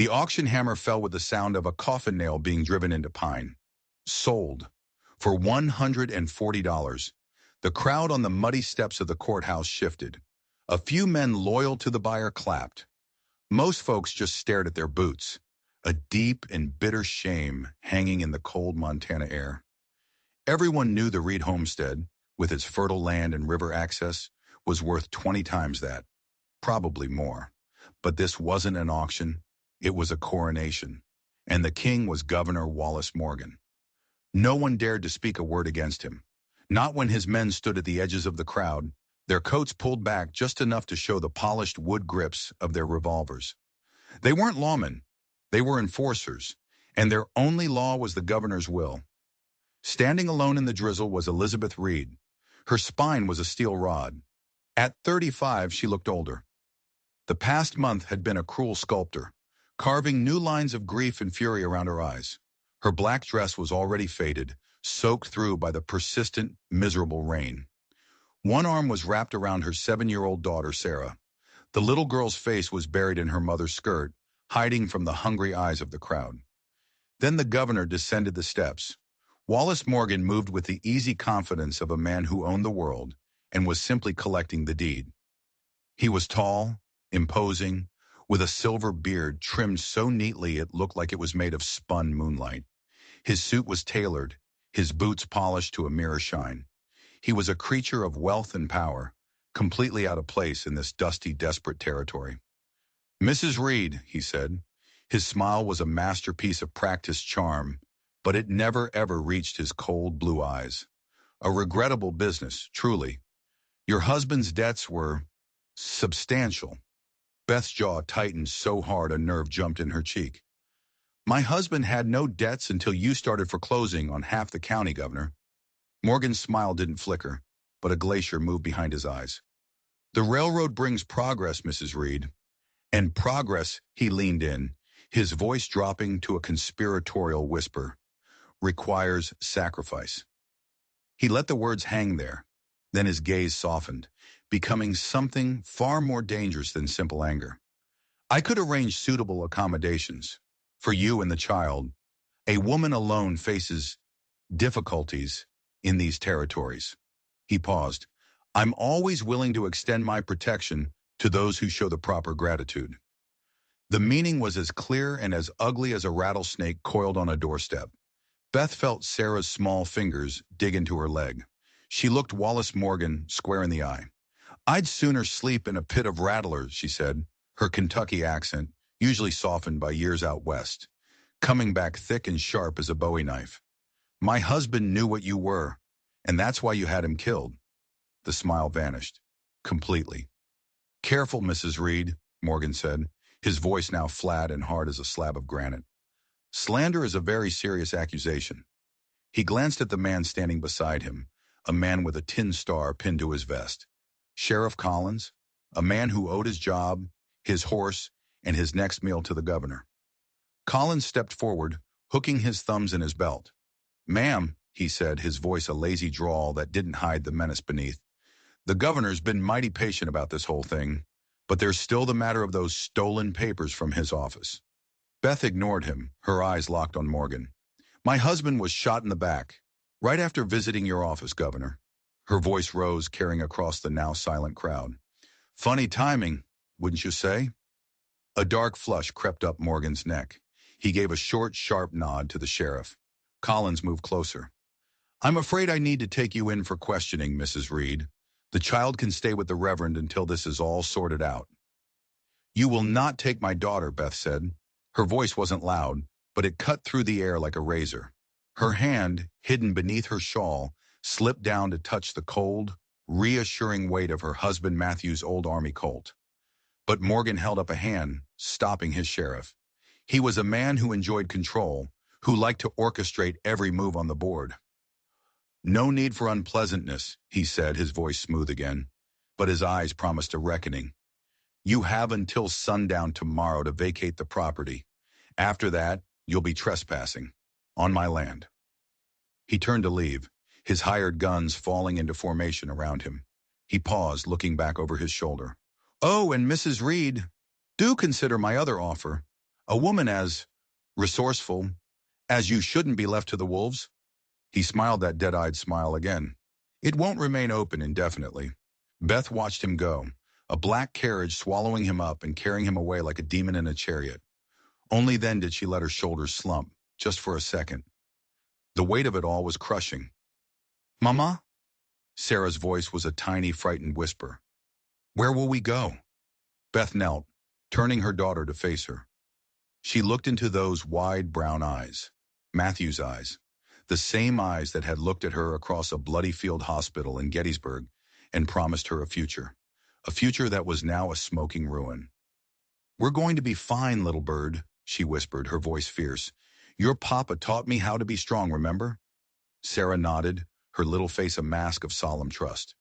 The auction hammer fell with the sound of a coffin nail being driven into pine. Sold. For $140. The crowd on the muddy steps of the courthouse shifted. A few men loyal to the buyer clapped. Most folks just stared at their boots, a deep and bitter shame hanging in the cold Montana air. Everyone knew the Reed homestead, with its fertile land and river access, was worth 20 times that, probably more. But this wasn't an auction, it was a coronation, and the king was Governor Wallace Morgan. No one dared to speak a word against him, not when his men stood at the edges of the crowd, their coats pulled back just enough to show the polished wood grips of their revolvers. They weren't lawmen, they were enforcers, and their only law was the governor's will. Standing alone in the drizzle was Elizabeth Reed. Her spine was a steel rod. At 35, she looked older. The past month had been a cruel sculptor, carving new lines of grief and fury around her eyes. Her black dress was already faded, soaked through by the persistent, miserable rain. One arm was wrapped around her 7-year-old daughter, Sarah. The little girl's face was buried in her mother's skirt, hiding from the hungry eyes of the crowd. Then the governor descended the steps. Wallace Morgan moved with the easy confidence of a man who owned the world and was simply collecting the deed. He was tall, imposing, with a silver beard trimmed so neatly it looked like it was made of spun moonlight. His suit was tailored, his boots polished to a mirror shine. He was a creature of wealth and power, completely out of place in this dusty, desperate territory. "Mrs. Reed," he said. His smile was a masterpiece of practiced charm, but it never ever reached his cold blue eyes. "A regrettable business, truly. Your husband's debts were substantial." Beth's jaw tightened so hard a nerve jumped in her cheek. "My husband had no debts until you started foreclosing on half the county, Governor." Morgan's smile didn't flicker, but a glacier moved behind his eyes. "The railroad brings progress, Mrs. Reed." And progress, he leaned in, his voice dropping to a conspiratorial whisper, requires sacrifice. He let the words hang there, then his gaze softened, becoming something far more dangerous than simple anger. "I could arrange suitable accommodations for you and the child. A woman alone faces difficulties in these territories." He paused. "I'm always willing to extend my protection to those who show the proper gratitude." The meaning was as clear and as ugly as a rattlesnake coiled on a doorstep. Beth felt Sarah's small fingers dig into her leg. She looked Wallace Morgan square in the eye. "I'd sooner sleep in a pit of rattlers," she said, her Kentucky accent, usually softened by years out west, coming back thick and sharp as a Bowie knife. "My husband knew what you were, and that's why you had him killed." The smile vanished, completely. "Careful, Mrs. Reed," Morgan said, his voice now flat and hard as a slab of granite. "Slander is a very serious accusation." He glanced at the man standing beside him, a man with a tin star pinned to his vest. Sheriff Collins, a man who owed his job, his horse, and his next meal to the governor. Collins stepped forward, hooking his thumbs in his belt. "Ma'am," he said, his voice a lazy drawl that didn't hide the menace beneath, "the governor's been mighty patient about this whole thing, but there's still the matter of those stolen papers from his office." Beth ignored him, her eyes locked on Morgan. "My husband was shot in the back, right after visiting your office, Governor." Her voice rose, carrying across the now silent crowd. "Funny timing, wouldn't you say?" A dark flush crept up Morgan's neck. He gave a short, sharp nod to the sheriff. Collins moved closer. "I'm afraid I need to take you in for questioning, Mrs. Reed. The child can stay with the Reverend until this is all sorted out." "You will not take my daughter," Beth said. Her voice wasn't loud, but it cut through the air like a razor. Her hand, hidden beneath her shawl, slipped down to touch the cold, reassuring weight of her husband Matthew's old Army Colt. But Morgan held up a hand, stopping his sheriff. He was a man who enjoyed control, who liked to orchestrate every move on the board. "No need for unpleasantness," he said, his voice smooth again, but his eyes promised a reckoning. "You have until sundown tomorrow to vacate the property. After that, you'll be trespassing on my land." He turned to leave, his hired guns falling into formation around him. He paused, looking back over his shoulder. "Oh, and Mrs. Reed, do consider my other offer. A woman as resourceful as you shouldn't be left to the wolves? He smiled that dead-eyed smile again. It won't remain open indefinitely. Beth watched him go, a black carriage swallowing him up and carrying him away like a demon in a chariot. Only then did she let her shoulders slump, just for a second. The weight of it all was crushing. Mama? Sarah's voice was a tiny, frightened whisper. Where will we go? Beth knelt, turning her daughter to face her. She looked into those wide brown eyes, Matthew's eyes, the same eyes that had looked at her across a bloody field hospital in Gettysburg and promised her a future that was now a smoking ruin. We're going to be fine, little bird, she whispered, her voice fierce. Your papa taught me how to be strong, remember? Sarah nodded, her little face a mask of solemn trust.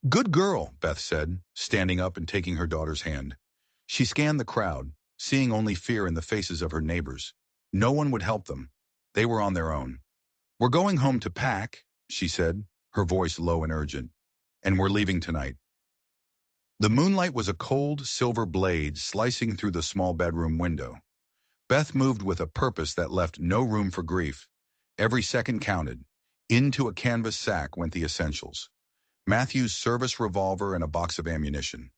Good girl, Beth said, standing up and taking her daughter's hand. She scanned the crowd, seeing only fear in the faces of her neighbors. No one would help them. They were on their own. We're going home to pack, she said, her voice low and urgent. And we're leaving tonight. The moonlight was a cold, silver blade slicing through the small bedroom window. Beth moved with a purpose that left no room for grief. Every second counted. Into a canvas sack went the essentials. Matthew's service revolver and a box of ammunition.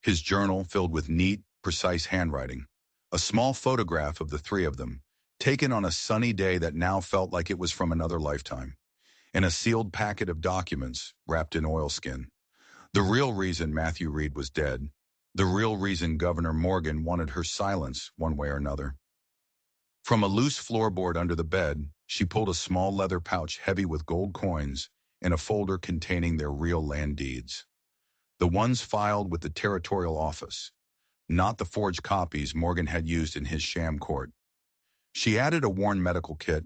His journal filled with neat, precise handwriting. A small photograph of the three of them, taken on a sunny day that now felt like it was from another lifetime. And a sealed packet of documents wrapped in oilskin. The real reason Matthew Reed was dead. The real reason Governor Morgan wanted her silence one way or another. From a loose floorboard under the bed, she pulled a small leather pouch heavy with gold coins and a folder containing their real land deeds. The ones filed with the territorial office, not the forged copies Morgan had used in his sham court. She added a worn medical kit,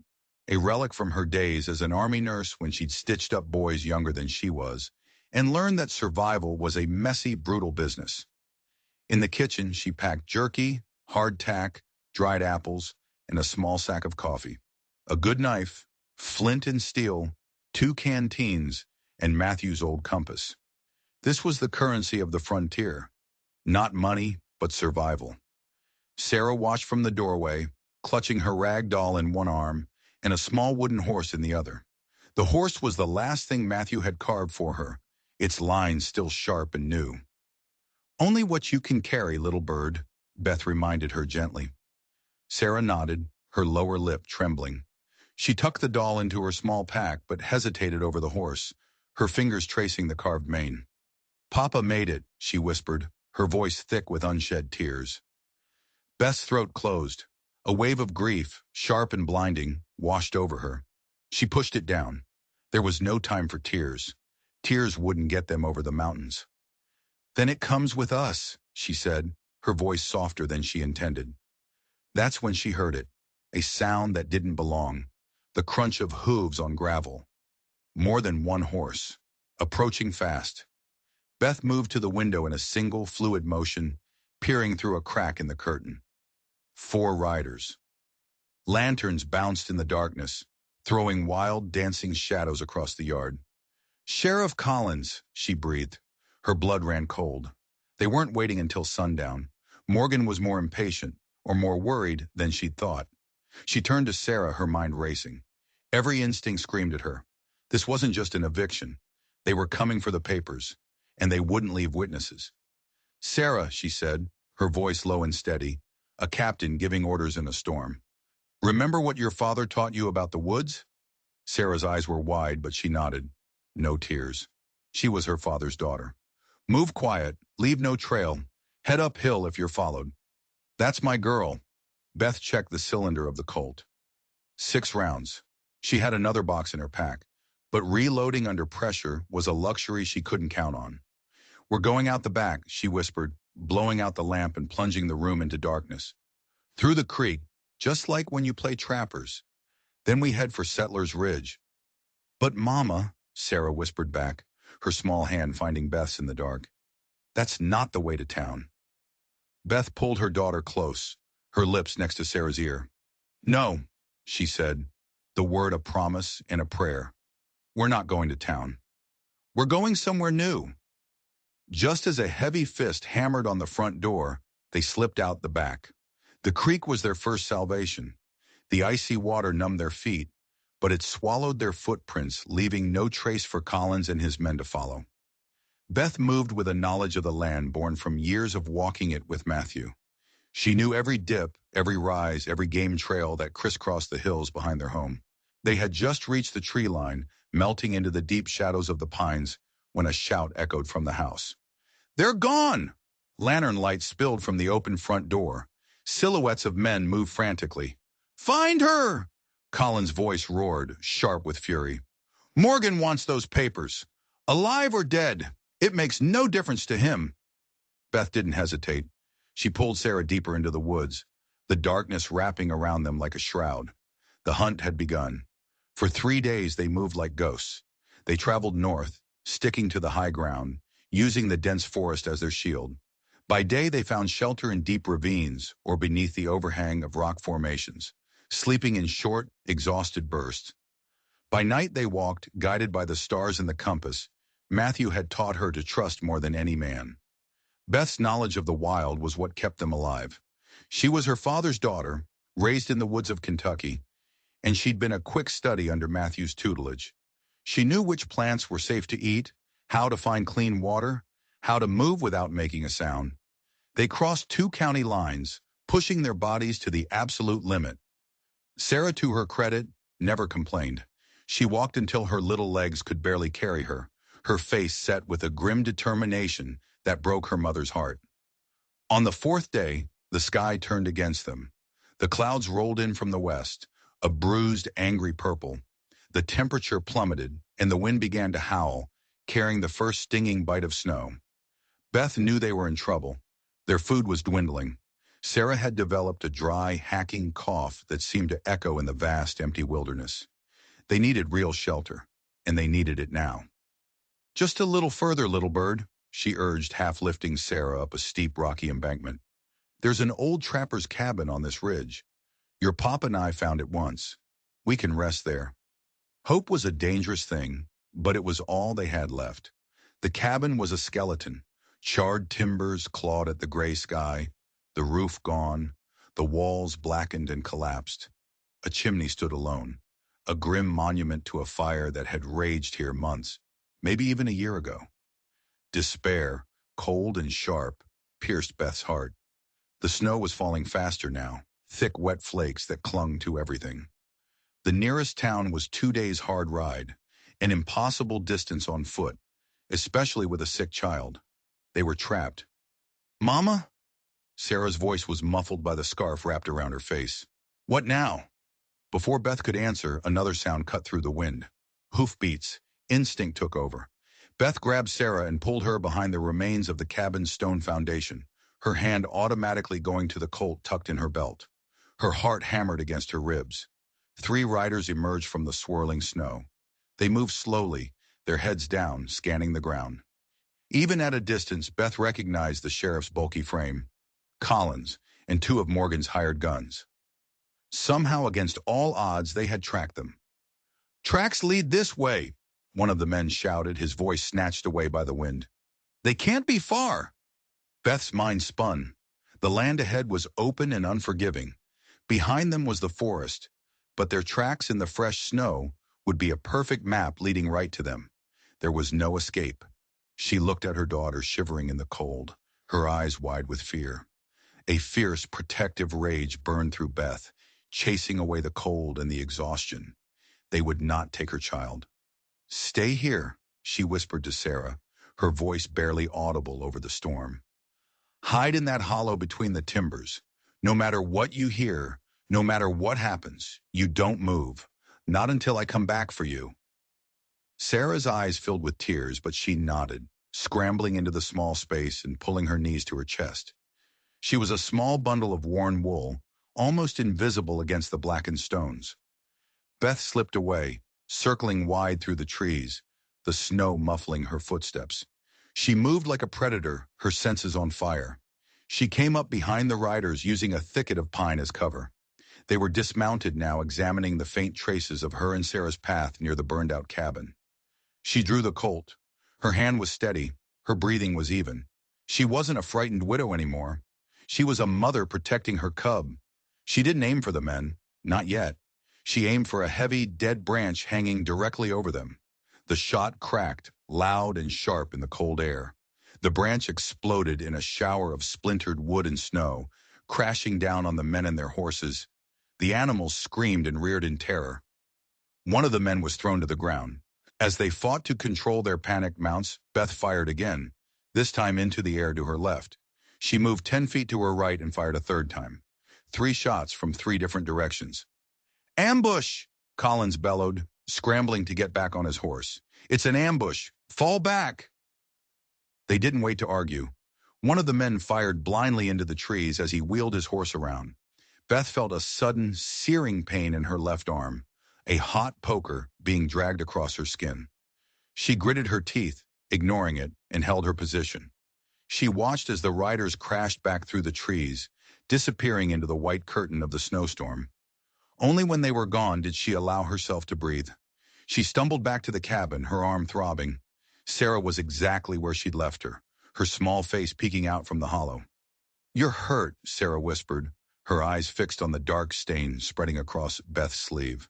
a relic from her days as an army nurse when she'd stitched up boys younger than she was, and learned that survival was a messy, brutal business. In the kitchen, she packed jerky, hardtack, dried apples, and a small sack of coffee. A good knife, flint and steel, 2 canteens, and Matthew's old compass. This was the currency of the frontier. Not money, but survival. Sarah watched from the doorway, clutching her rag doll in one arm and a small wooden horse in the other. The horse was the last thing Matthew had carved for her, its lines still sharp and new. Only what you can carry, little bird, Beth reminded her gently. Sarah nodded, her lower lip trembling. She tucked the doll into her small pack but hesitated over the horse, her fingers tracing the carved mane. Papa made it, she whispered, her voice thick with unshed tears. Beth's throat closed. A wave of grief, sharp and blinding, washed over her. She pushed it down. There was no time for tears. Tears wouldn't get them over the mountains. Then it comes with us, she said, her voice softer than she intended. That's when she heard it, a sound that didn't belong, the crunch of hooves on gravel. More than one horse, approaching fast. Beth moved to the window in a single, fluid motion, peering through a crack in the curtain. 4 riders. Lanterns bounced in the darkness, throwing wild, dancing shadows across the yard. Sheriff Collins, she breathed. Her blood ran cold. They weren't waiting until sundown. Morgan was more impatient, or more worried than she'd thought. She turned to Sarah, her mind racing. Every instinct screamed at her. This wasn't just an eviction. They were coming for the papers, and they wouldn't leave witnesses. Sarah, she said, her voice low and steady, a captain giving orders in a storm. Remember what your father taught you about the woods? Sarah's eyes were wide, but she nodded. No tears. She was her father's daughter. Move quiet, leave no trail, head uphill if you're followed. That's my girl. Beth checked the cylinder of the Colt. 6 rounds. She had another box in her pack, but reloading under pressure was a luxury she couldn't count on. We're going out the back, she whispered, blowing out the lamp and plunging the room into darkness. Through the creek, just like when you play trappers. Then we head for Settler's Ridge. But Mama, Sarah whispered back, her small hand finding Beth's in the dark. That's not the way to town. Beth pulled her daughter close, her lips next to Sarah's ear. No, she said, the word a promise and a prayer. We're not going to town. We're going somewhere new. Just as a heavy fist hammered on the front door, they slipped out the back. The creek was their first salvation. The icy water numbed their feet, but it swallowed their footprints, leaving no trace for Collins and his men to follow. Beth moved with a knowledge of the land born from years of walking it with Matthew. She knew every dip, every rise, every game trail that crisscrossed the hills behind their home. They had just reached the tree line, melting into the deep shadows of the pines, when a shout echoed from the house. "They're gone!" Lantern lights spilled from the open front door. Silhouettes of men moved frantically. "Find her!" Colin's voice roared, sharp with fury. "Morgan wants those papers. Alive or dead, it makes no difference to him." Beth didn't hesitate. She pulled Sarah deeper into the woods, the darkness wrapping around them like a shroud. The hunt had begun. For 3 days they moved like ghosts. They traveled north, sticking to the high ground, using the dense forest as their shield. By day they found shelter in deep ravines or beneath the overhang of rock formations, sleeping in short, exhausted bursts. By night they walked, guided by the stars and the compass. Matthew had taught her to trust more than any man. Beth's knowledge of the wild was what kept them alive. She was her father's daughter, raised in the woods of Kentucky, and she'd been a quick study under Matthew's tutelage. She knew which plants were safe to eat, how to find clean water, how to move without making a sound. They crossed 2 county lines, pushing their bodies to the absolute limit. Sarah, to her credit, never complained. She walked until her little legs could barely carry her, her face set with a grim determination that broke her mother's heart. On the 4th day, the sky turned against them. The clouds rolled in from the west, a bruised, angry purple. The temperature plummeted, and the wind began to howl, carrying the first stinging bite of snow. Beth knew they were in trouble. Their food was dwindling. Sarah had developed a dry, hacking cough that seemed to echo in the vast, empty wilderness. They needed real shelter, and they needed it now. "Just a little further, little bird," she urged, half lifting Sarah up a steep, rocky embankment. "There's an old trapper's cabin on this ridge. Your pop and I found it once. We can rest there." Hope was a dangerous thing, but it was all they had left. The cabin was a skeleton. Charred timbers clawed at the gray sky, the roof gone, the walls blackened and collapsed. A chimney stood alone, a grim monument to a fire that had raged here months, maybe even a year ago. Despair, cold and sharp, pierced Beth's heart. The snow was falling faster now, thick wet flakes that clung to everything. The nearest town was 2 days' hard ride, an impossible distance on foot, especially with a sick child. They were trapped. "Mama?" Sarah's voice was muffled by the scarf wrapped around her face. "What now?" Before Beth could answer, another sound cut through the wind. Hoofbeats. Instinct took over. Beth grabbed Sarah and pulled her behind the remains of the cabin's stone foundation, her hand automatically going to the Colt tucked in her belt. Her heart hammered against her ribs. 3 riders emerged from the swirling snow. They moved slowly, their heads down, scanning the ground. Even at a distance, Beth recognized the sheriff's bulky frame, Collins, and 2 of Morgan's hired guns. Somehow, against all odds, they had tracked them. "Tracks lead this way," one of the men shouted, his voice snatched away by the wind. "They can't be far." Beth's mind spun. The land ahead was open and unforgiving. Behind them was the forest, but their tracks in the fresh snow would be a perfect map leading right to them. There was no escape. She looked at her daughter, shivering in the cold, her eyes wide with fear. A fierce, protective rage burned through Beth, chasing away the cold and the exhaustion. They would not take her child. "Stay here," she whispered to Sarah, her voice barely audible over the storm. "Hide in that hollow between the timbers. No matter what you hear, no matter what happens, you don't move. Not until I come back for you." Sarah's eyes filled with tears, but she nodded, scrambling into the small space and pulling her knees to her chest. She was a small bundle of worn wool, almost invisible against the blackened stones. Beth slipped away, circling wide through the trees, the snow muffling her footsteps. She moved like a predator, her senses on fire. She came up behind the riders, using a thicket of pine as cover. They were dismounted now, examining the faint traces of her and Sarah's path near the burned-out cabin. She drew the Colt. Her hand was steady, her breathing was even. She wasn't a frightened widow anymore. She was a mother protecting her cub. She didn't aim for the men, not yet. She aimed for a heavy, dead branch hanging directly over them. The shot cracked, loud and sharp in the cold air. The branch exploded in a shower of splintered wood and snow, crashing down on the men and their horses. The animals screamed and reared in terror. One of the men was thrown to the ground. As they fought to control their panicked mounts, Beth fired again, this time into the air to her left. She moved 10 feet to her right and fired a third time. 3 shots from 3 different directions. "Ambush!" Collins bellowed, scrambling to get back on his horse. "It's an ambush! Fall back!" They didn't wait to argue. One of the men fired blindly into the trees as he wheeled his horse around. Beth felt a sudden, searing pain in her left arm, a hot poker being dragged across her skin. She gritted her teeth, ignoring it, and held her position. She watched as the riders crashed back through the trees, disappearing into the white curtain of the snowstorm. Only when they were gone did she allow herself to breathe. She stumbled back to the cabin, her arm throbbing. Sarah was exactly where she'd left her, her small face peeking out from the hollow. "You're hurt," Sarah whispered, her eyes fixed on the dark stain spreading across Beth's sleeve.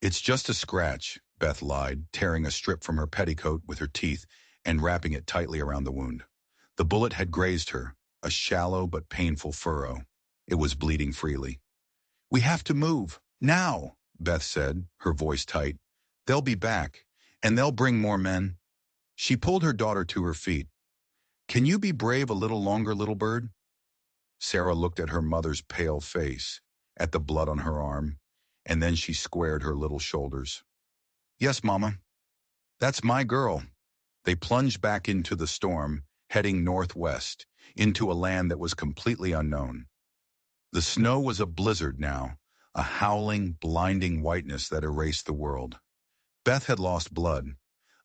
"It's just a scratch," Beth lied, tearing a strip from her petticoat with her teeth and wrapping it tightly around the wound. The bullet had grazed her, a shallow but painful furrow. It was bleeding freely. "We have to move, now," Beth said, her voice tight. "They'll be back, and they'll bring more men." She pulled her daughter to her feet. "Can you be brave a little longer, little bird?" Sarah looked at her mother's pale face, at the blood on her arm, and then she squared her little shoulders. "Yes, Mama. That's my girl." They plunged back into the storm, heading northwest, into a land that was completely unknown. The snow was a blizzard now, a howling, blinding whiteness that erased the world. Beth had lost blood.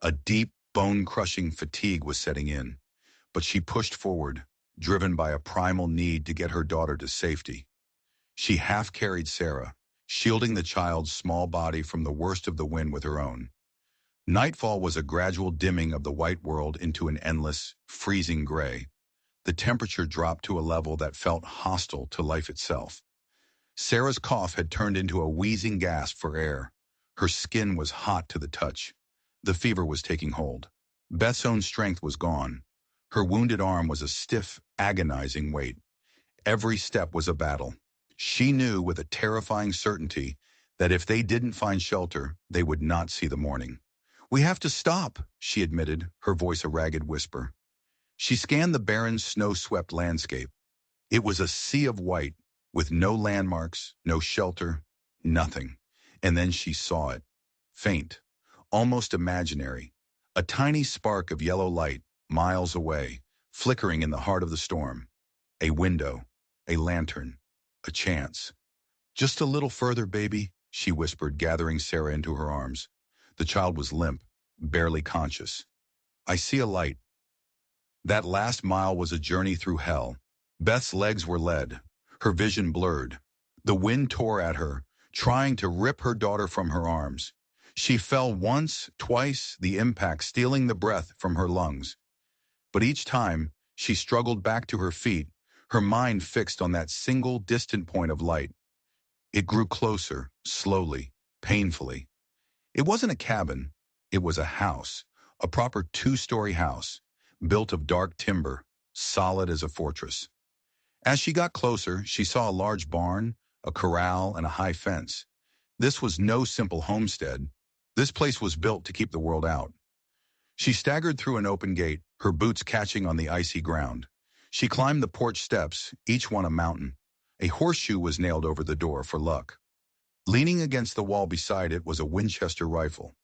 A deep, bone-crushing fatigue was setting in, but she pushed forward, driven by a primal need to get her daughter to safety. She half-carried Sarah, shielding the child's small body from the worst of the wind with her own. Nightfall was a gradual dimming of the white world into an endless, freezing gray. The temperature dropped to a level that felt hostile to life itself. Sarah's cough had turned into a wheezing gasp for air. Her skin was hot to the touch. The fever was taking hold. Beth's own strength was gone. Her wounded arm was a stiff, agonizing weight. Every step was a battle. She knew with a terrifying certainty that if they didn't find shelter, they would not see the morning. "We have to stop," she admitted, her voice a ragged whisper. She scanned the barren, snow-swept landscape. It was a sea of white, with no landmarks, no shelter, nothing. And then she saw it. Faint, almost imaginary. A tiny spark of yellow light, miles away, flickering in the heart of the storm. A window, a lantern, a chance. "Just a little further, baby," she whispered, gathering Sarah into her arms. The child was limp, barely conscious. "I see a light." That last mile was a journey through hell. Beth's legs were lead, her vision blurred. The wind tore at her, trying to rip her daughter from her arms. She fell once, twice, the impact stealing the breath from her lungs. But each time, she struggled back to her feet, her mind fixed on that single distant point of light. It grew closer, slowly, painfully. It wasn't a cabin. It was a house, a proper 2-story house, built of dark timber, solid as a fortress. As she got closer, she saw a large barn, a corral, and a high fence. This was no simple homestead. This place was built to keep the world out. She staggered through an open gate, her boots catching on the icy ground. She climbed the porch steps, each one a mountain. A horseshoe was nailed over the door for luck. Leaning against the wall beside it was a Winchester rifle.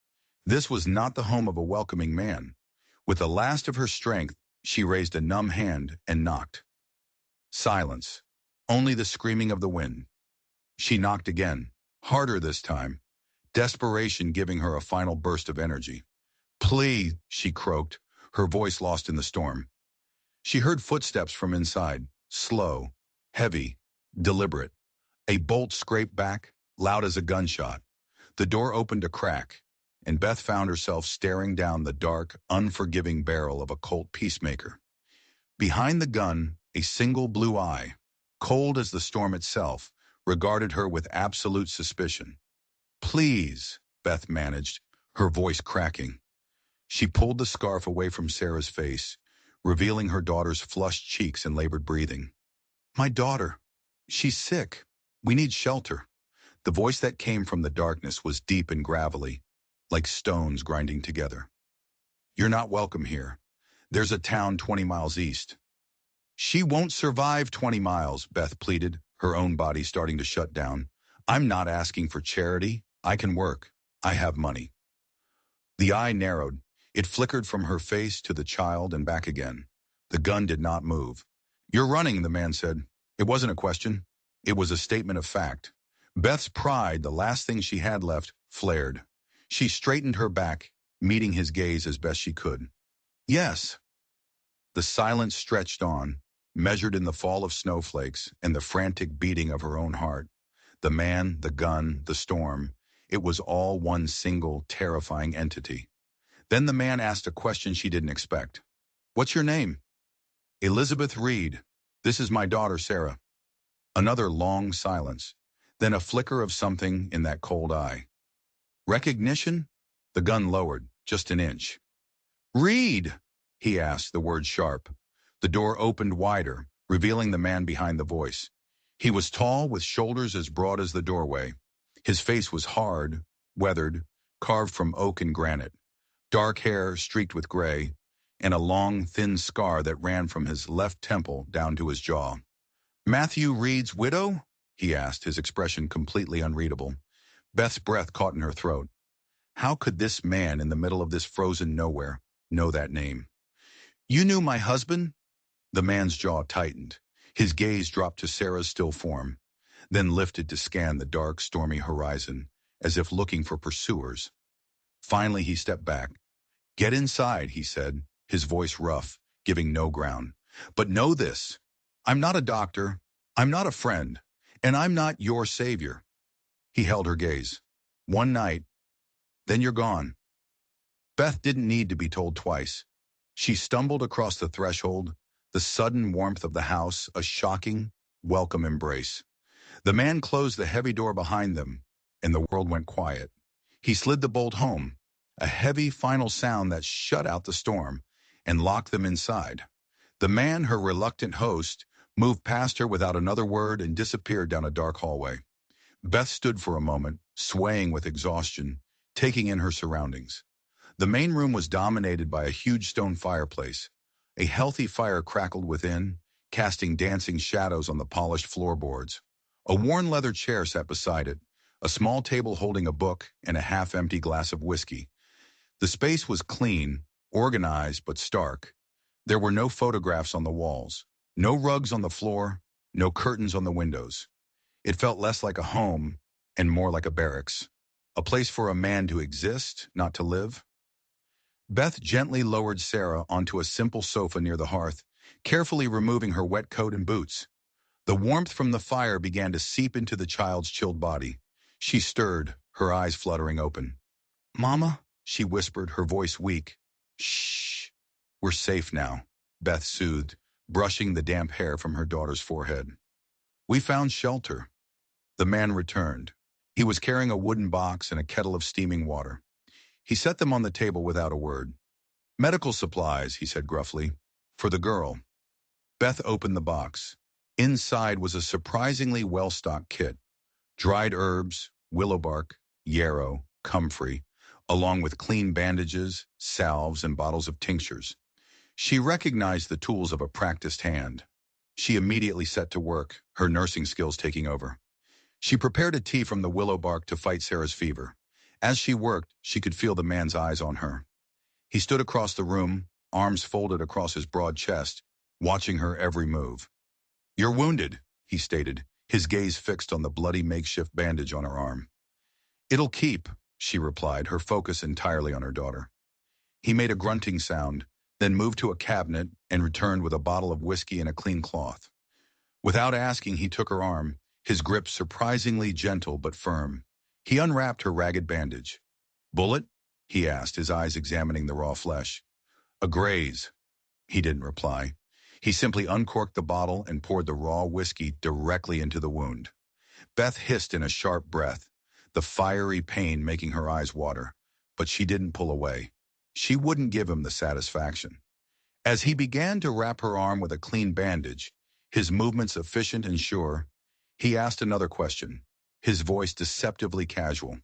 This was not the home of a welcoming man. With the last of her strength, she raised a numb hand and knocked. Silence. Only the screaming of the wind. She knocked again, harder this time, desperation giving her a final burst of energy. "Please," she croaked, her voice lost in the storm. She heard footsteps from inside, slow, heavy, deliberate. A bolt scraped back, loud as a gunshot. The door opened a crack, and Beth found herself staring down the dark, unforgiving barrel of a Colt Peacemaker. Behind the gun, a single blue eye, cold as the storm itself, regarded her with absolute suspicion. "Please," Beth managed, her voice cracking. She pulled the scarf away from Sarah's face, revealing her daughter's flushed cheeks and labored breathing. "My daughter. She's sick. We need shelter." The voice that came from the darkness was deep and gravelly, like stones grinding together. "You're not welcome here. There's a town 20 miles east." "She won't survive 20 miles, Beth pleaded, her own body starting to shut down. "I'm not asking for charity. I can work. I have money." The eye narrowed. It flickered from her face to the child and back again. The gun did not move. "You're running," the man said. It wasn't a question. It was a statement of fact. Beth's pride, the last thing she had left, flared. She straightened her back, meeting his gaze as best she could. "Yes." The silence stretched on, measured in the fall of snowflakes and the frantic beating of her own heart. The man, the gun, the storm, it was all one single, terrifying entity. Then the man asked a question she didn't expect. "What's your name?" "Elizabeth Reed. This is my daughter, Sarah." Another long silence, then a flicker of something in that cold eye. "Recognition?" The gun lowered, just an inch. "Reed!" he asked, the word sharp. The door opened wider, revealing the man behind the voice. He was tall, with shoulders as broad as the doorway. His face was hard, weathered, carved from oak and granite. Dark hair streaked with gray, and a long, thin scar that ran from his left temple down to his jaw. "Matthew Reed's widow?" he asked, his expression completely unreadable. Beth's breath caught in her throat. How could this man in the middle of this frozen nowhere know that name? "You knew my husband?" The man's jaw tightened. His gaze dropped to Sarah's still form, then lifted to scan the dark, stormy horizon, as if looking for pursuers. Finally, he stepped back. "Get inside," he said, his voice rough, giving no ground. "But know this. I'm not a doctor, I'm not a friend, and I'm not your savior." He held her gaze. "One night, then you're gone." Beth didn't need to be told twice. She stumbled across the threshold, the sudden warmth of the house, a shocking, welcome embrace. The man closed the heavy door behind them, and the world went quiet. He slid the bolt home, a heavy final sound that shut out the storm and locked them inside. The man, her reluctant host, moved past her without another word and disappeared down a dark hallway. Beth stood for a moment, swaying with exhaustion, taking in her surroundings. The main room was dominated by a huge stone fireplace. A healthy fire crackled within, casting dancing shadows on the polished floorboards. A worn leather chair sat beside it, a small table holding a book and a half-empty glass of whiskey. The space was clean, organized, but stark. There were no photographs on the walls, no rugs on the floor, no curtains on the windows. It felt less like a home and more like a barracks, a place for a man to exist, not to live. Beth gently lowered Sarah onto a simple sofa near the hearth, carefully removing her wet coat and boots. The warmth from the fire began to seep into the child's chilled body. She stirred, her eyes fluttering open. "Mama," she whispered, her voice weak. "Shh. We're safe now," Beth soothed, brushing the damp hair from her daughter's forehead. "We found shelter." The man returned. He was carrying a wooden box and a kettle of steaming water. He set them on the table without a word. "Medical supplies," he said gruffly. "For the girl." Beth opened the box. Inside was a surprisingly well-stocked kit. Dried herbs, willow bark, yarrow, comfrey, along with clean bandages, salves, and bottles of tinctures. She recognized the tools of a practiced hand. She immediately set to work, her nursing skills taking over. She prepared a tea from the willow bark to fight Sarah's fever. As she worked, she could feel the man's eyes on her. He stood across the room, arms folded across his broad chest, watching her every move. "You're wounded," he stated, his gaze fixed on the bloody makeshift bandage on her arm. "It'll keep," she replied, her focus entirely on her daughter. He made a grunting sound, then moved to a cabinet and returned with a bottle of whiskey and a clean cloth. Without asking, he took her arm, his grip surprisingly gentle but firm. He unwrapped her ragged bandage. "Bullet?" he asked, his eyes examining the raw flesh. "A graze." He didn't reply. He simply uncorked the bottle and poured the raw whiskey directly into the wound. Beth hissed in a sharp breath, the fiery pain making her eyes water, but she didn't pull away. She wouldn't give him the satisfaction. As he began to wrap her arm with a clean bandage, his movements efficient and sure, he asked another question, his voice deceptively casual.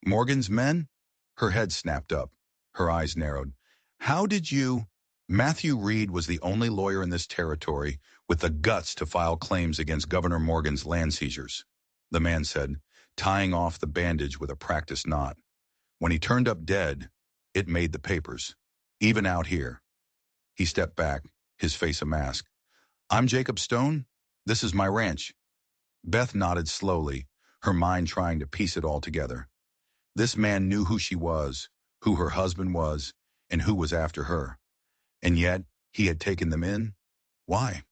"Morgan's men?" Her head snapped up. Her eyes narrowed. "How did you—" Matthew Reed was the only lawyer in this territory with the guts to file claims against Governor Morgan's land seizures, the man said, tying off the bandage with a practiced knot. "When he turned up dead, it made the papers. Even out here." He stepped back, his face a mask. "I'm Jacob Stone. This is my ranch." Beth nodded slowly, her mind trying to piece it all together. This man knew who she was, who her husband was, and who was after her. And yet, he had taken them in? Why?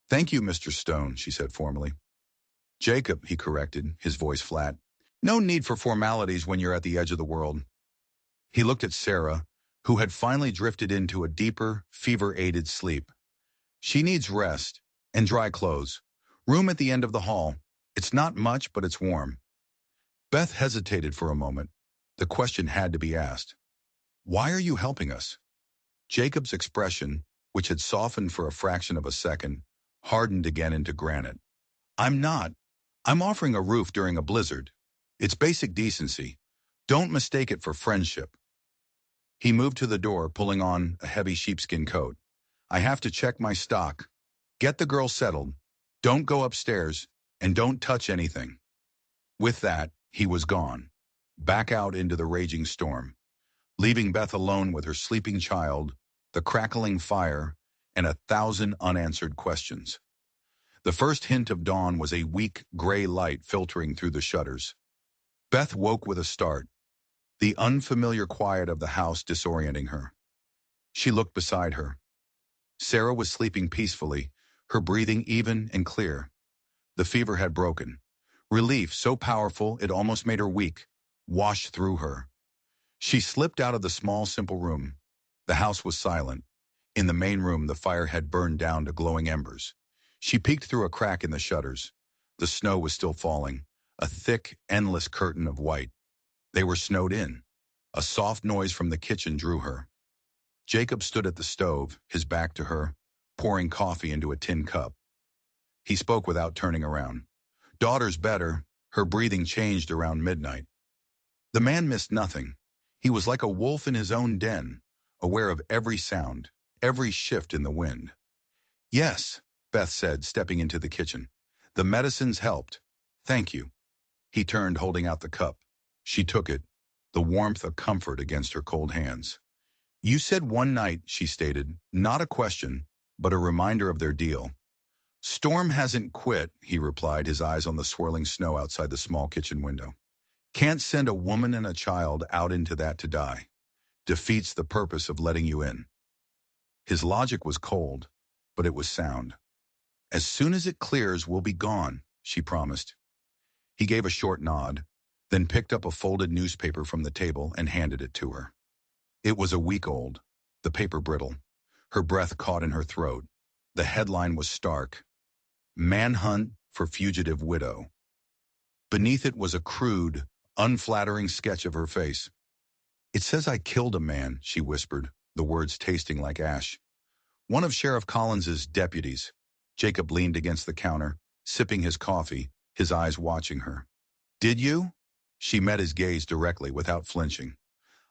"Thank you, Mr. Stone," she said formally. "Jacob," he corrected, his voice flat. "No need for formalities when you're at the edge of the world." He looked at Sarah, who had finally drifted into a deeper, fever-aided sleep. "She needs rest and dry clothes. Room at the end of the hall. It's not much, but it's warm." Beth hesitated for a moment. The question had to be asked. "Why are you helping us?" Jacob's expression, which had softened for a fraction of a second, hardened again into granite. "I'm not. I'm offering a roof during a blizzard. It's basic decency. Don't mistake it for friendship." He moved to the door, pulling on a heavy sheepskin coat. "I have to check my stock. Get the girl settled. Don't go upstairs, and don't touch anything." With that, he was gone, back out into the raging storm, leaving Beth alone with her sleeping child, the crackling fire, and 1,000 unanswered questions. The first hint of dawn was a weak, gray light filtering through the shutters. Beth woke with a start, the unfamiliar quiet of the house disorienting her. She looked beside her. Sarah was sleeping peacefully, her breathing even and clear. The fever had broken. Relief, so powerful it almost made her weak, washed through her. She slipped out of the small, simple room. The house was silent. In the main room, the fire had burned down to glowing embers. She peeked through a crack in the shutters. The snow was still falling, a thick, endless curtain of white. They were snowed in. A soft noise from the kitchen drew her. Jacob stood at the stove, his back to her, pouring coffee into a tin cup. He spoke without turning around. "Daughter's better." Her breathing changed around midnight. The man missed nothing. He was like a wolf in his own den, aware of every sound, every shift in the wind. "Yes," Beth said, stepping into the kitchen. "The medicines helped. Thank you." He turned, holding out the cup. She took it, the warmth a comfort against her cold hands. "You said one night," she stated, not a question, but a reminder of their deal. "Storm hasn't quit," he replied, his eyes on the swirling snow outside the small kitchen window. "Can't send a woman and a child out into that to die. Defeats the purpose of letting you in." His logic was cold, but it was sound. "As soon as it clears, we'll be gone," she promised. He gave a short nod, then picked up a folded newspaper from the table and handed it to her. It was a week old, the paper brittle. Her breath caught in her throat. The headline was stark: "Manhunt for Fugitive Widow." Beneath it was a crude, unflattering sketch of her face. "It says I killed a man," she whispered, the words tasting like ash. "One of Sheriff Collins's deputies." Jacob leaned against the counter, sipping his coffee, his eyes watching her. "Did you?" She met his gaze directly, without flinching.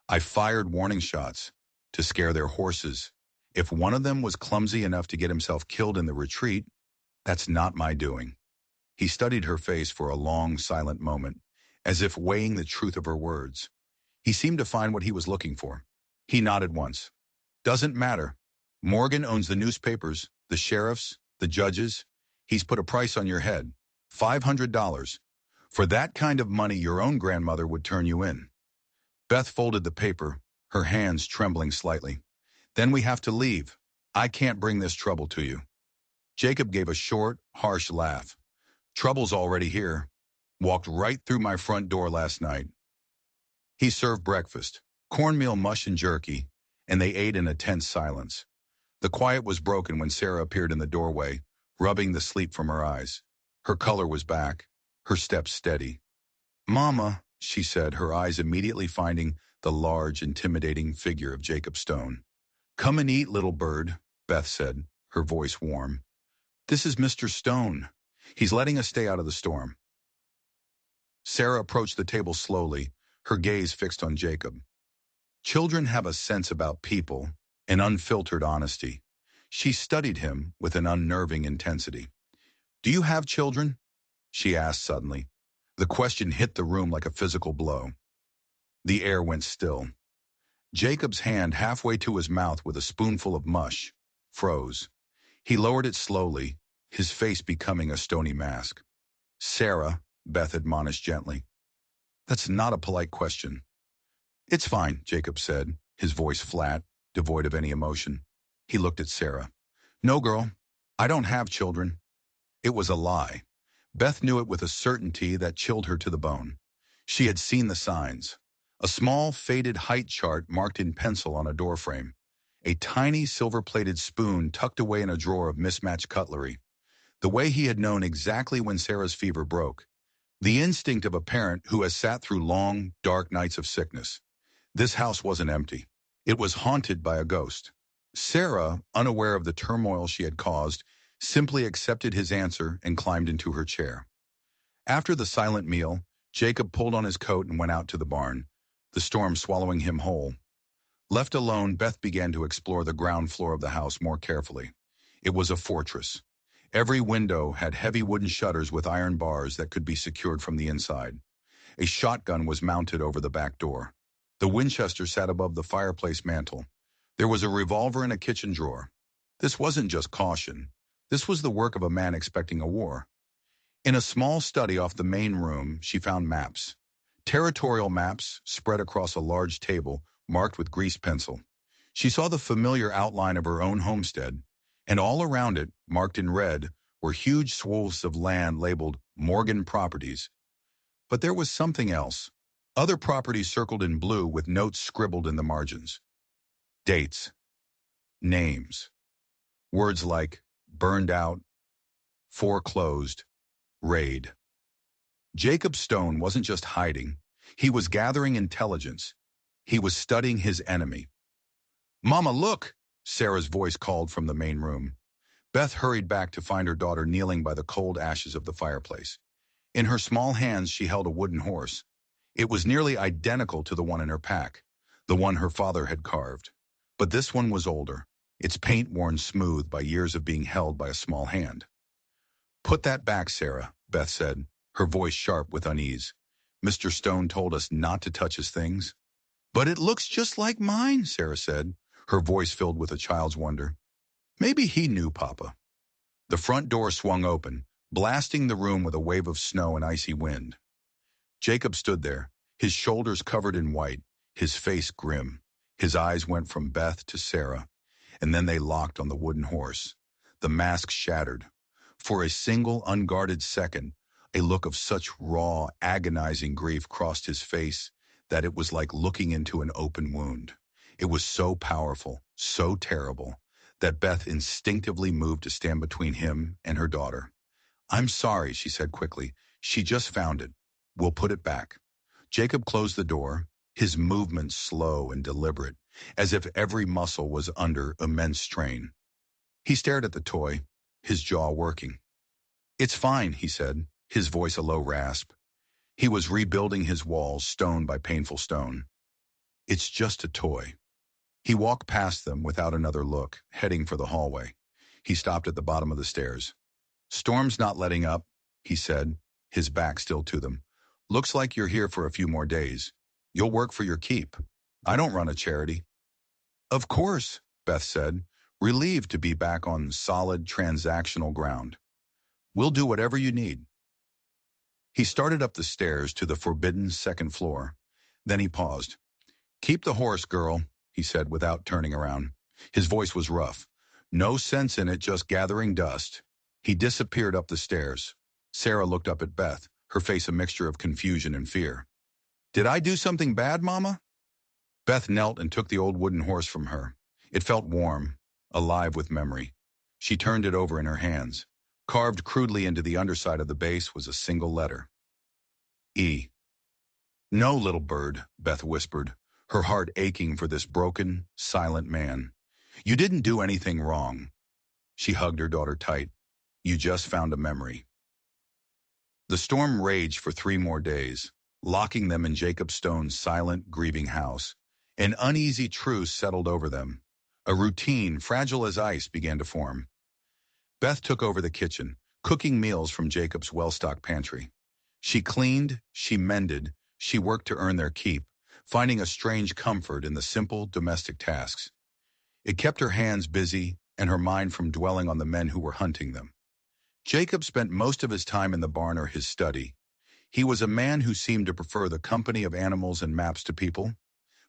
"I fired warning shots to scare their horses. If one of them was clumsy enough to get himself killed in the retreat, that's not my doing." He studied her face for a long, silent moment, as if weighing the truth of her words. He seemed to find what he was looking for. He nodded once. "Doesn't matter. Morgan owns the newspapers, the sheriffs, the judges. He's put a price on your head. $500. For that kind of money, your own grandmother would turn you in." Beth folded the paper, her hands trembling slightly. "Then we have to leave. I can't bring this trouble to you." Jacob gave a short, harsh laugh. "Trouble's already here. Walked right through my front door last night." He served breakfast, cornmeal mush and jerky, and they ate in a tense silence. The quiet was broken when Sarah appeared in the doorway, rubbing the sleep from her eyes. Her color was back, her steps steady. "Mama," she said, her eyes immediately finding the large, intimidating figure of Jacob Stone. "Come and eat, little bird," Beth said, her voice warm. "This is Mr. Stone. He's letting us stay out of the storm." Sarah approached the table slowly, her gaze fixed on Jacob. Children have a sense about people, an unfiltered honesty. She studied him with an unnerving intensity. "Do you have children?" she asked suddenly. The question hit the room like a physical blow. The air went still. Jacob's hand, halfway to his mouth with a spoonful of mush, froze. He lowered it slowly, his face becoming a stony mask. "Sarah," Beth admonished gently, "that's not a polite question." "It's fine," Jacob said, his voice flat, devoid of any emotion. He looked at Sarah. "No, girl, I don't have children." It was a lie. Beth knew it with a certainty that chilled her to the bone. She had seen the signs. A small, faded height chart marked in pencil on a doorframe. A tiny silver-plated spoon tucked away in a drawer of mismatched cutlery. The way he had known exactly when Sarah's fever broke. The instinct of a parent who has sat through long, dark nights of sickness. This house wasn't empty. It was haunted by a ghost. Sarah, unaware of the turmoil she had caused, simply accepted his answer and climbed into her chair. After the silent meal, Jacob pulled on his coat and went out to the barn, the storm swallowing him whole. Left alone, Beth began to explore the ground floor of the house more carefully. It was a fortress. Every window had heavy wooden shutters with iron bars that could be secured from the inside. A shotgun was mounted over the back door. The Winchester sat above the fireplace mantel. There was a revolver in a kitchen drawer. This wasn't just caution. This was the work of a man expecting a war. In a small study off the main room, she found maps. Territorial maps spread across a large table, marked with grease pencil. She saw the familiar outline of her own homestead, and all around it, marked in red, were huge swaths of land labeled Morgan Properties. But there was something else. Other properties circled in blue with notes scribbled in the margins. Dates. Names. Words like burned out, foreclosed, raid. Jacob Stone wasn't just hiding. He was gathering intelligence. He was studying his enemy. "Mama, look!" Sarah's voice called from the main room. Beth hurried back to find her daughter kneeling by the cold ashes of the fireplace. In her small hands, she held a wooden horse. It was nearly identical to the one in her pack, the one her father had carved. But this one was older, its paint worn smooth by years of being held by a small hand. "Put that back, Sarah," Beth said, her voice sharp with unease. "Mr. Stone told us not to touch his things." "But it looks just like mine," Sarah said, her voice filled with a child's wonder. "Maybe he knew, Papa." The front door swung open, blasting the room with a wave of snow and icy wind. Jacob stood there, his shoulders covered in white, his face grim. His eyes went from Beth to Sarah, and then they locked on the wooden horse. The mask shattered. For a single, unguarded second, a look of such raw, agonizing grief crossed his face that it was like looking into an open wound. It was so powerful, so terrible, that Beth instinctively moved to stand between him and her daughter. "I'm sorry," she said quickly. "She just found it. We'll put it back." Jacob closed the door, his movements slow and deliberate, as if every muscle was under immense strain. He stared at the toy, his jaw working. "It's fine," he said, his voice a low rasp. He was rebuilding his walls stone by painful stone. "It's just a toy." He walked past them without another look, heading for the hallway. He stopped at the bottom of the stairs. "Storm's not letting up," he said, his back still to them. "Looks like you're here for a few more days. You'll work for your keep. I don't run a charity." "Of course," Beth said, relieved to be back on solid transactional ground. "We'll do whatever you need." He started up the stairs to the forbidden second floor. Then he paused. "Keep the horse, girl," he said without turning around. His voice was rough. "No sense in it just gathering dust." He disappeared up the stairs. Sarah looked up at Beth, her face a mixture of confusion and fear. "Did I do something bad, Mama?" Beth knelt and took the old wooden horse from her. It felt warm. alive with memory. She turned it over in her hands. Carved crudely into the underside of the base was a single letter. E. "No, little bird," Beth whispered, her heart aching for this broken, silent man. "You didn't do anything wrong." She hugged her daughter tight. "You just found a memory." The storm raged for 3 more days, locking them in Jacob Stone's silent, grieving house. An uneasy truce settled over them. A routine, fragile as ice, began to form. Beth took over the kitchen, cooking meals from Jacob's well-stocked pantry. She cleaned, she mended, she worked to earn their keep, finding a strange comfort in the simple domestic tasks. It kept her hands busy and her mind from dwelling on the men who were hunting them. Jacob spent most of his time in the barn or his study. He was a man who seemed to prefer the company of animals and maps to people,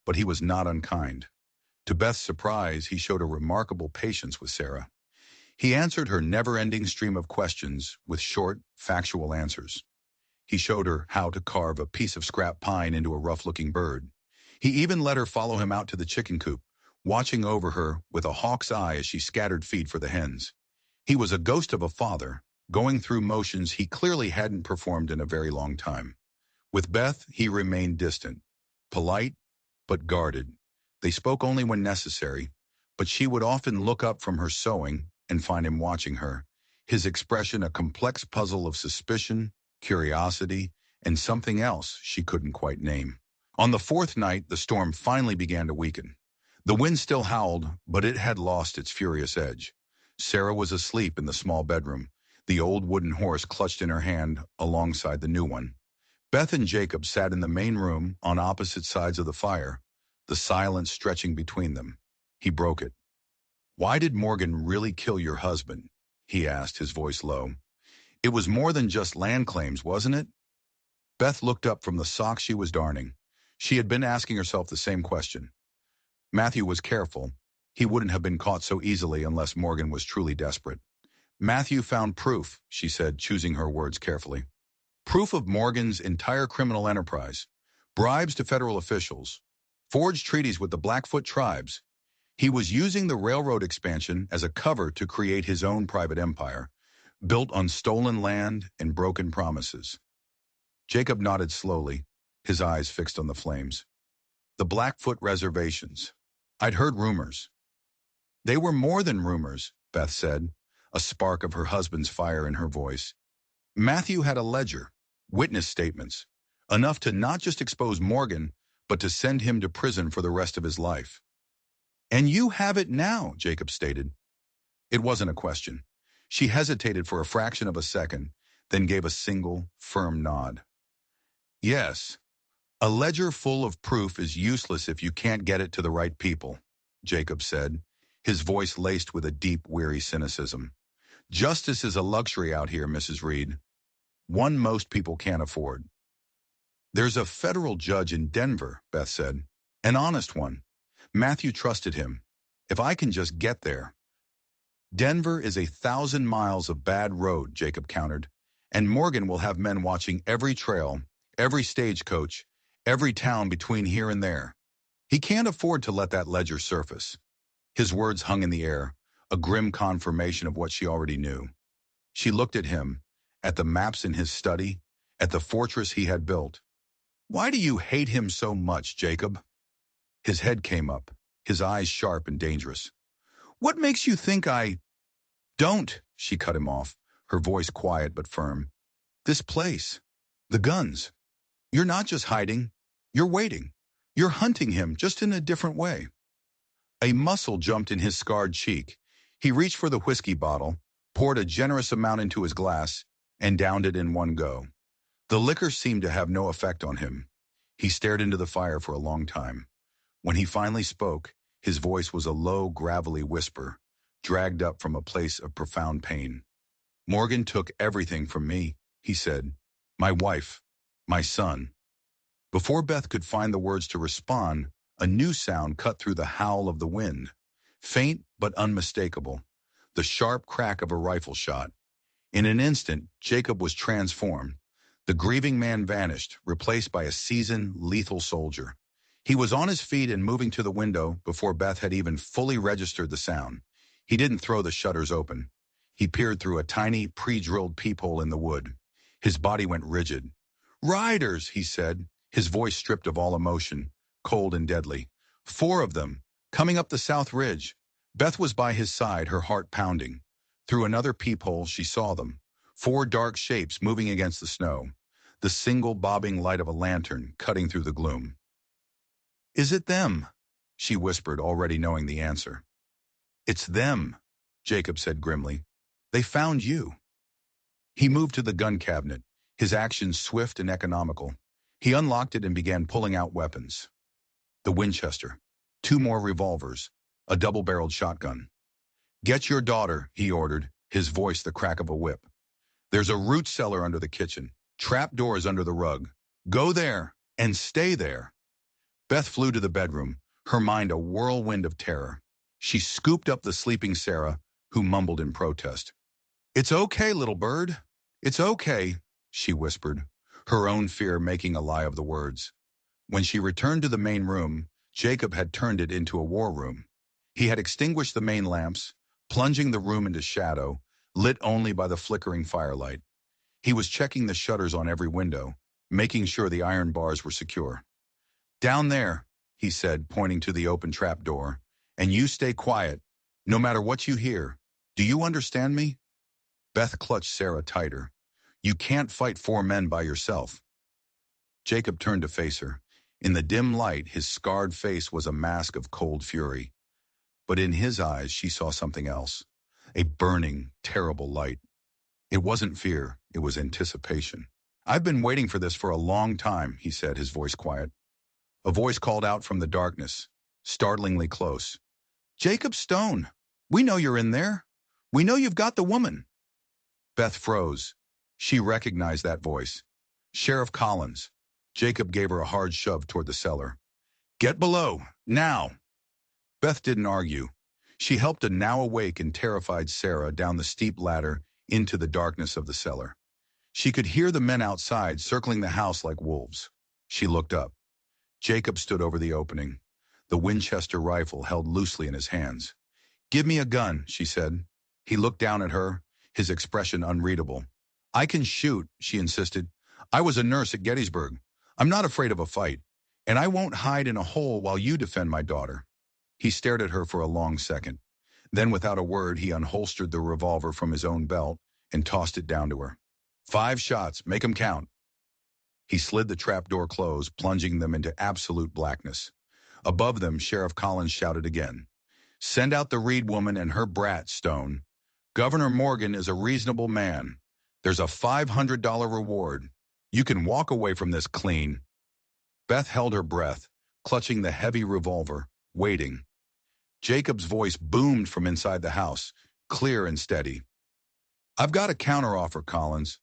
but he was not unkind. To Beth's surprise, he showed a remarkable patience with Sarah. He answered her never-ending stream of questions with short, factual answers. He showed her how to carve a piece of scrap pine into a rough-looking bird. He even let her follow him out to the chicken coop, watching over her with a hawk's eye as she scattered feed for the hens. He was a ghost of a father, going through motions he clearly hadn't performed in a very long time. With Beth, he remained distant, polite, but guarded. They spoke only when necessary, but she would often look up from her sewing and find him watching her, his expression a complex puzzle of suspicion, curiosity, and something else she couldn't quite name. On the 4th night, the storm finally began to weaken. The wind still howled, but it had lost its furious edge. Sarah was asleep in the small bedroom, the old wooden horse clutched in her hand alongside the new one. Beth and Jacob sat in the main room on opposite sides of the fire, the silence stretching between them. He broke it. "Why did Morgan really kill your husband?" he asked, his voice low. "It was more than just land claims, wasn't it?" Beth looked up from the socks she was darning. She had been asking herself the same question. Matthew was careful. He wouldn't have been caught so easily unless Morgan was truly desperate. "Matthew found proof," she said, choosing her words carefully. "Proof of Morgan's entire criminal enterprise. Bribes to federal officials. Forged treaties with the Blackfoot tribes. He was using the railroad expansion as a cover to create his own private empire, built on stolen land and broken promises." Jacob nodded slowly, his eyes fixed on the flames. "The Blackfoot reservations. I'd heard rumors." "They were more than rumors," Beth said, a spark of her husband's fire in her voice. "Matthew had a ledger, witness statements, enough to not just expose Morgan, but to send him to prison for the rest of his life." "And you have it now," Jacob stated. It wasn't a question. She hesitated for a fraction of a second, then gave a single, firm nod. "Yes. A ledger full of proof is useless if you can't get it to the right people," Jacob said, his voice laced with a deep, weary cynicism. "Justice is a luxury out here, Mrs. Reed. One most people can't afford." "There's a federal judge in Denver," Beth said. "An honest one. Matthew trusted him. If I can just get there." "Denver is 1,000 miles of bad road," Jacob countered, "and Morgan will have men watching every trail, every stagecoach, every town between here and there. He can't afford to let that ledger surface." His words hung in the air, a grim confirmation of what she already knew. She looked at him, at the maps in his study, at the fortress he had built. "Why do you hate him so much, Jacob?" His head came up, his eyes sharp and dangerous. "What makes you think I—" "Don't," she cut him off, her voice quiet but firm. "This place. The guns. You're not just hiding. You're waiting. You're hunting him, just in a different way." A muscle jumped in his scarred cheek. He reached for the whiskey bottle, poured a generous amount into his glass, and downed it in one go. The liquor seemed to have no effect on him. He stared into the fire for a long time. When he finally spoke, his voice was a low, gravelly whisper, dragged up from a place of profound pain. "Morgan took everything from me," he said. "My wife, my son." Before Beth could find the words to respond, a new sound cut through the howl of the wind. Faint but unmistakable, the sharp crack of a rifle shot. In an instant, Jacob was transformed. The grieving man vanished, replaced by a seasoned, lethal soldier. He was on his feet and moving to the window before Beth had even fully registered the sound. He didn't throw the shutters open. He peered through a tiny, pre-drilled peephole in the wood. His body went rigid. "Riders," he said, his voice stripped of all emotion, cold and deadly. "4 of them, coming up the South Ridge." Beth was by his side, her heart pounding. Through another peephole, she saw them. 4 dark shapes moving against the snow. The single bobbing light of a lantern cutting through the gloom. "Is it them?" she whispered, already knowing the answer. "It's them," Jacob said grimly. "They found you." He moved to the gun cabinet, his actions swift and economical. He unlocked it and began pulling out weapons. The Winchester, 2 more revolvers, a double-barreled shotgun. "Get your daughter," he ordered, his voice the crack of a whip. "There's a root cellar under the kitchen, trap doors under the rug. Go there and stay there." Beth flew to the bedroom, her mind a whirlwind of terror. She scooped up the sleeping Sarah, who mumbled in protest. "It's okay, little bird. It's okay," she whispered, her own fear making a lie of the words. When she returned to the main room, Jacob had turned it into a war room. He had extinguished the main lamps, plunging the room into shadow, lit only by the flickering firelight. He was checking the shutters on every window, making sure the iron bars were secure. "Down there," he said, pointing to the open trap door, "and you stay quiet, no matter what you hear. Do you understand me?" Beth clutched Sarah tighter. "You can't fight 4 men by yourself." Jacob turned to face her. In the dim light, his scarred face was a mask of cold fury. But in his eyes, she saw something else. A burning, terrible light. It wasn't fear, it was anticipation. "I've been waiting for this for a long time," he said, his voice quiet. A voice called out from the darkness, startlingly close. "Jacob Stone, we know you're in there. We know you've got the woman." Beth froze. She recognized that voice. Sheriff Collins. Jacob gave her a hard shove toward the cellar. "Get below, now." Beth didn't argue. She helped a now awake and terrified Sarah down the steep ladder into the darkness of the cellar. She could hear the men outside circling the house like wolves. She looked up. Jacob stood over the opening, the Winchester rifle held loosely in his hands. "Give me a gun," she said. He looked down at her, his expression unreadable. "I can shoot," she insisted. "I was a nurse at Gettysburg. I'm not afraid of a fight, and I won't hide in a hole while you defend my daughter." He stared at her for a long second. Then, without a word, he unholstered the revolver from his own belt and tossed it down to her. "5 shots, make 'em count." He slid the trapdoor closed, plunging them into absolute blackness. Above them, Sheriff Collins shouted again. "Send out the Reed woman and her brat, Stone. Governor Morgan is a reasonable man. There's a $500 reward. You can walk away from this clean." Beth held her breath, clutching the heavy revolver, waiting. Jacob's voice boomed from inside the house, clear and steady. "I've got a counteroffer, Collins.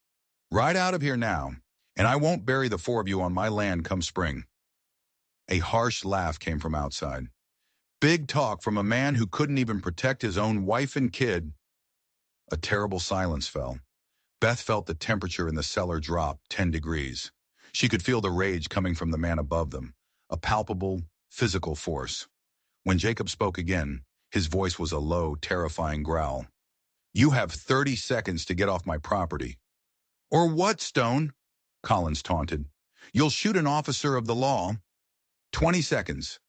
Ride out of here now, and I won't bury the 4 of you on my land come spring." A harsh laugh came from outside. "Big talk from a man who couldn't even protect his own wife and kid." A terrible silence fell. Beth felt the temperature in the cellar drop 10 degrees. She could feel the rage coming from the man above them, a palpable, physical force. When Jacob spoke again, his voice was a low, terrifying growl. "You have 30 seconds to get off my property." "Or what, Stone?" Collins taunted. "You'll shoot an officer of the law." 20 seconds.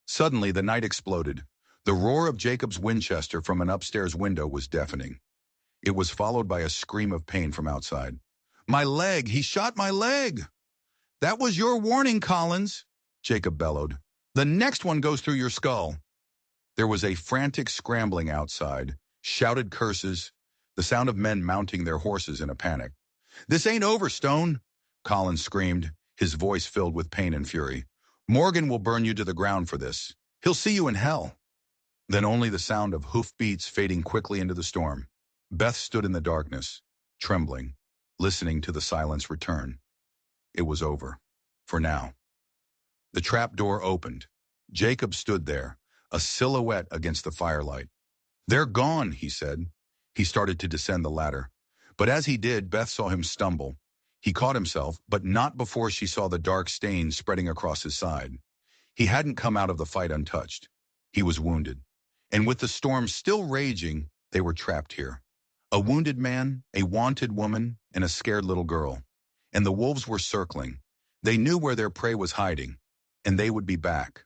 Suddenly, the night exploded. The roar of Jacob's Winchester from an upstairs window was deafening. It was followed by a scream of pain from outside. "My leg! He shot my leg!" "That was your warning, Collins," Jacob bellowed. "The next one goes through your skull." There was a frantic scrambling outside, shouted curses, the sound of men mounting their horses in a panic. "This ain't over, Stone," Collins screamed, his voice filled with pain and fury. "Morgan will burn you to the ground for this. He'll see you in hell." Then only the sound of hoofbeats fading quickly into the storm. Beth stood in the darkness, trembling, listening to the silence return. It was over. For now. The trap door opened. Jacob stood there, a silhouette against the firelight. "They're gone," he said. He started to descend the ladder. But as he did, Beth saw him stumble. He caught himself, but not before she saw the dark stains spreading across his side. He hadn't come out of the fight untouched. He was wounded. And with the storm still raging, they were trapped here. A wounded man, a wanted woman, and a scared little girl. And the wolves were circling. They knew where their prey was hiding, and they would be back.